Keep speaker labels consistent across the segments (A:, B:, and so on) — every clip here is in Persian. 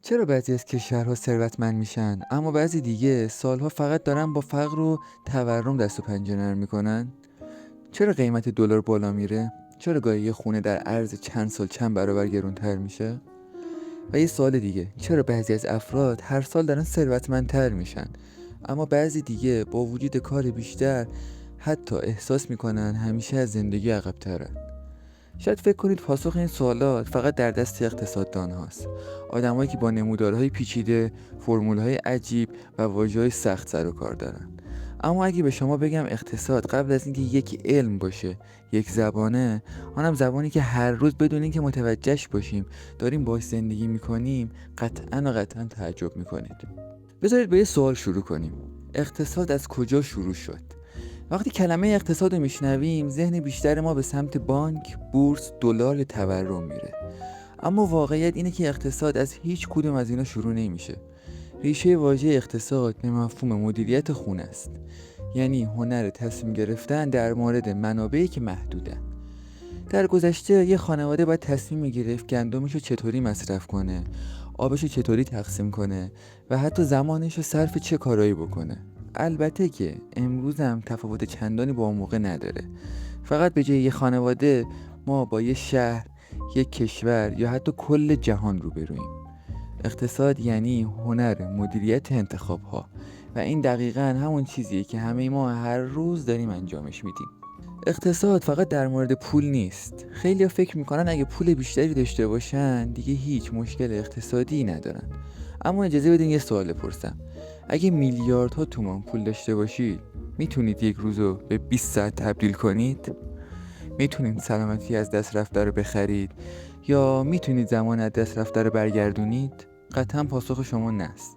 A: چرا بعضی از کشورها ثروتمند میشن اما بعضی دیگه سالها فقط دارن با فقر و تورم دست و پنجه نرم میکنن؟ چرا قیمت دلار بالا میره؟ چرا گاهی یه خونه در عرض چند سال چند برابر گرونتر میشه؟ و یه سوال دیگه، چرا بعضی از افراد هر سال دارن ثروتمندتر میشن اما بعضی دیگه با وجود کار بیشتر حتی احساس میکنن همیشه از زندگی عقب‌ترن؟ شاید فکر کنید پاسخ این سوالات فقط در دست اقتصاددان هاست، آدمایی که با نمودارهای پیچیده، فرمولهای عجیب و واژه‌های سخت سر و کار دارن. اما اگه به شما بگم اقتصاد قبل از اینکه یک علم باشه، یک زبانه، آنم زبانی که هر روز بدون اینکه متوجهش باشیم داریم باهاش زندگی میکنیم، قطعاً تعجب میکنید. بذارید با یه سوال شروع کنیم. اقتصاد از کجا شروع شد؟ وقتی کلمه اقتصاد رو میشنویم ذهن بیشتر ما به سمت بانک، بورس، دلار یا تورم میره. اما واقعیت اینه که اقتصاد از هیچ کدوم از اینا شروع نمیشه. ریشه واژه اقتصاد به مفهوم مدیریت خون است. یعنی هنر تصمیم گرفتن در مورد منابعی که محدودن. در گذشته یه خانواده باید تصمیم میگرفت گندمشو چطوری مصرف کنه، آبشو چطوری تقسیم کنه و حتی زمانشو صرف چه کارایی بکنه. البته که امروز هم تفاوت چندانی با اون موقع نداره. فقط به جای یه خانواده ما با یه شهر، یک کشور یا حتی کل جهان روبرویم. اقتصاد یعنی هنر مدیریت انتخاب ها و این دقیقاً همون چیزیه که همه ما هر روز داریم انجامش میدیم. اقتصاد فقط در مورد پول نیست. خیلی‌ها فکر میکنن اگه پول بیشتری داشته باشن دیگه هیچ مشکل اقتصادی ندارن. اما اجازه بدین یه سوال بپرسم. اگه میلیاردها تومان پول داشته باشید میتونید یک روزو به 20 ساعت تبدیل کنید؟ میتونید سلامتی از دست رفته رو بخرید یا میتونید زمان از دست رفته رو برگردونید؟ قطعا پاسخ شما نه است.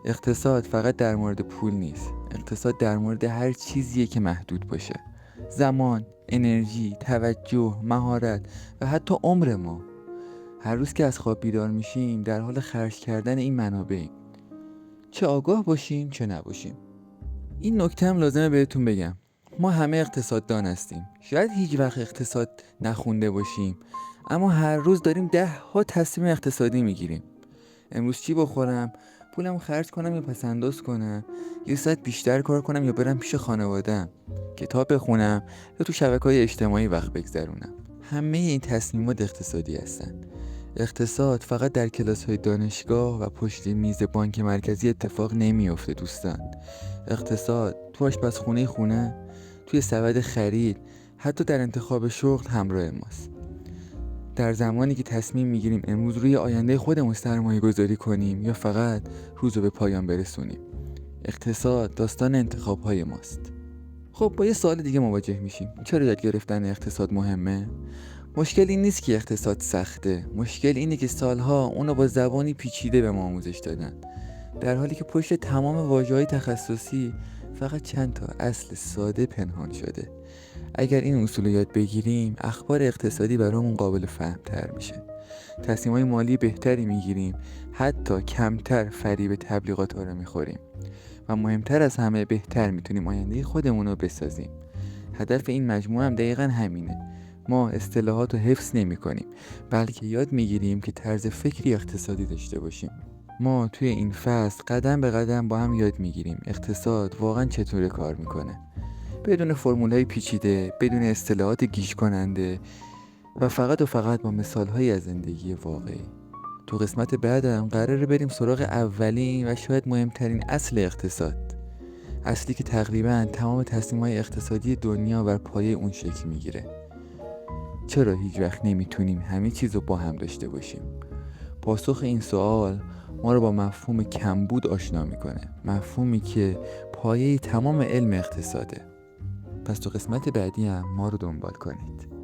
A: اقتصاد فقط در مورد پول نیست. اقتصاد در مورد هر چیزیه که محدود باشه. زمان، انرژی، توجه، مهارت و حتی عمر ما. هر روز که از خواب بیدار میشیم در حال خرج کردن این منابعیم. چه آگاه باشیم چه نباشیم. این نکته هم لازمه بهتون بگم. ما همه اقتصاددان هستیم. شاید هیچ وقت اقتصاد نخونده باشیم اما هر روز داریم 10 تصمیم اقتصادی میگیریم. امروز چی بخورم؟ پولم خرج کنم یا پس انداز کنم؟ یه ساعت بیشتر کار کنم یا برم پیش خانواده‌ام؟ کتاب بخونم یا تو شبکه‌های اجتماعی وقت بگذرونم؟ همه این تصمیمات اقتصادی هستن. اقتصاد فقط در کلاس‌های دانشگاه و پشت میز بانک مرکزی اتفاق نمیفته دوستان. اقتصاد تو آشپزخونه خونه، توی سبد خرید، حتی در انتخاب شغل همراه ماست. در زمانی که تصمیم میگیریم امروز روی آینده خودمون سرمایه گذاری کنیم یا فقط روزو به پایان برسونیم. اقتصاد داستان انتخاب‌های ماست. خب با یه سوال دیگه مواجه میشیم. چرا یاد گرفتن اقتصاد مهمه؟ مشکل این نیست که اقتصاد سخته. مشکل اینه که سالها اونو با زبانی پیچیده به ما آموزش دادن. در حالی که پشت تمام واژه‌های تخصصی فقط چند تا اصل ساده پنهان شده. اگر این اصول رو یاد بگیریم اخبار اقتصادی برامون قابل فهم‌تر میشه. تصمیم‌های مالی بهتری میگیریم، حتی کمتر فریب تبلیغات ها رو میخوریم و مهمتر از همه بهتر میتونیم آینده خودمون رو بسازیم. هدف این مجموعه هم دقیقاً همینه. ما اصطلاحات رو حفظ نمی کنیم بلکه یاد میگیریم که طرز فکری اقتصادی داشته باشیم. ما توی این فصل قدم به قدم با هم یاد میگیریم اقتصاد واقعاً چطوره کار میکنه، بدون فرمولهای پیچیده، بدون اصطلاحات گیج کننده و فقط با مثالهایی از زندگی واقعی. تو قسمت بعدم قراره بریم سراغ اولین و شاید مهمترین اصل اقتصاد، اصلی که تقریبا تمام تصمیم‌های اقتصادی دنیا بر پایه اون شکل میگیره. چرا هیچ وقت نمیتونیم همه چیز رو با هم داشته باشیم؟ پاسخ این سوال ما رو با مفهوم کمبود آشنا میکنه، مفهومی که پایه تمام علم اقتصاده. پس تو قسمت بعدی هم ما رو دنبال کنید.